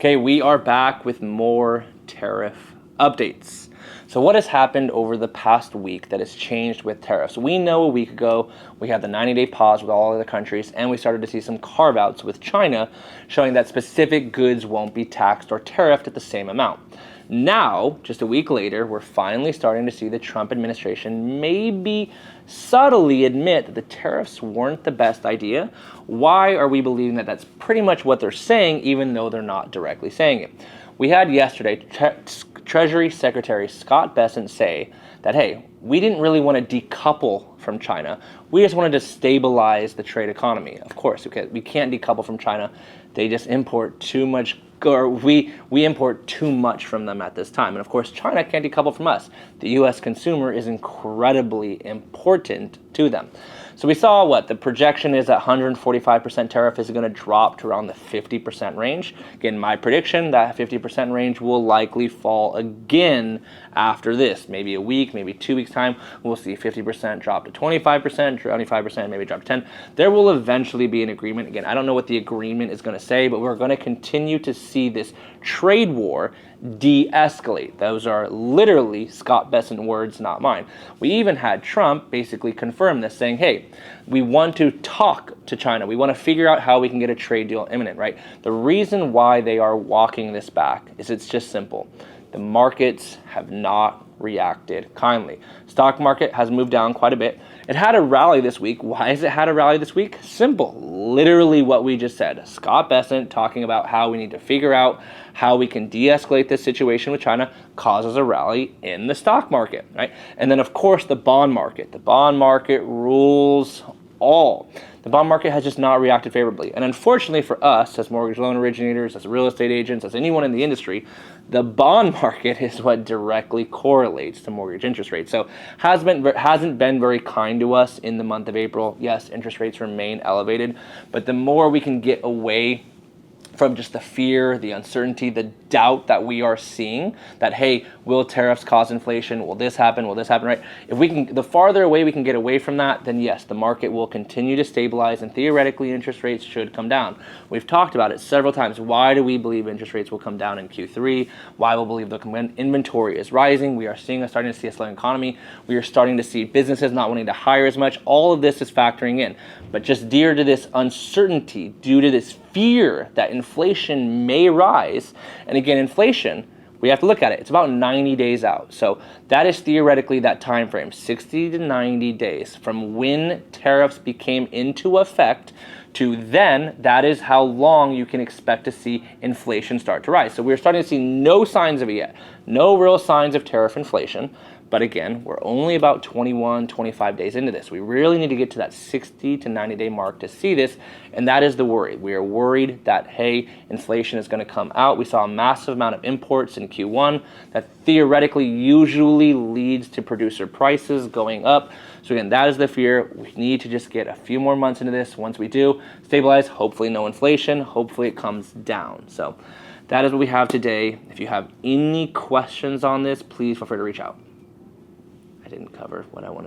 Okay, we are back with more tariff updates. So what has happened over the past week that has changed with tariffs? We know a week ago we had the 90-day pause with all other countries, and we started to see some carve-outs with China showing that specific goods won't be taxed or tariffed at the same amount. Now, just a week later, we're finally starting to see the Trump administration maybe subtly admit that the tariffs weren't the best idea. Why are we believing that that's pretty much what they're saying, even though they're not directly saying it? We had yesterday Treasury Secretary Scott Besson say that, hey, we didn't really want to decouple from China. We just wanted to stabilize the trade economy. Of course, we can't decouple from China. They just import too much, or we import too much from them at this time. And of course, China can't decouple from us. The US consumer is incredibly important to them. So we saw what the projection is that 145% tariff is going to drop to around the 50% range. Again, my prediction, that 50% range will likely fall again after this. Maybe a week, maybe 2 weeks time, we'll see 50% drop to 25%, 25%, maybe drop to 10. There will eventually be an agreement. Again, I don't know what the agreement is going to say, but we're going to continue to see this trade war de-escalate. Those are literally Scott Besson words, not mine. We even had Trump basically confirm this, saying, hey, we want to talk to China. We want to figure out how we can get a trade deal imminent, right? The reason why they are walking this back is it's just simple. The markets have not reacted kindly. Stock market has moved down quite a bit. It had a rally this week. Why has it had a rally this week? Simple. Literally what we just said. Scott Besson talking about how we need to figure out how we can de-escalate this situation with China causes a rally in the stock market, right? And then of course the bond market. The bond market rules all. The bond market has just not reacted favorably. And unfortunately for us, as mortgage loan originators, as real estate agents, as anyone in the industry, the bond market is what directly correlates to mortgage interest rates. So hasn't been very kind to us in the month of April. Yes, interest rates remain elevated, but the more we can get away from just the fear, the uncertainty, the doubt that we are seeing that, hey, will tariffs cause inflation? Will this happen? Will this happen, right? If we can, the farther away we can get away from that, then yes, the market will continue to stabilize and theoretically interest rates should come down. We've talked about it several times. Why do we believe interest rates will come down in Q3? Why will we believe the inventory is rising? We are starting to see a slowing economy. We are starting to see businesses not wanting to hire as much. All of this is factoring in. But just due to this uncertainty, due to this fear that inflation may rise, and again, inflation, we have to look at it. It's about 90 days out. So that is theoretically that time frame, 60 to 90 days from when tariffs became into effect to then. That is how long you can expect to see inflation start to rise. So we're starting to see no signs of it yet. No real signs of tariff inflation. But again, we're only about 21, 25 days into this. We really need to get to that 60 to 90 day mark to see this. And that is the worry. We are worried that, hey, inflation is going to come out. We saw a massive amount of imports in Q1 that theoretically usually leads to producer prices going up. So again, that is the fear. We need to just get a few more months into this. Once we do stabilize, hopefully no inflation, hopefully it comes down. So that is what we have today. If you have any questions on this, please feel free to reach out. I didn't cover what I wanted.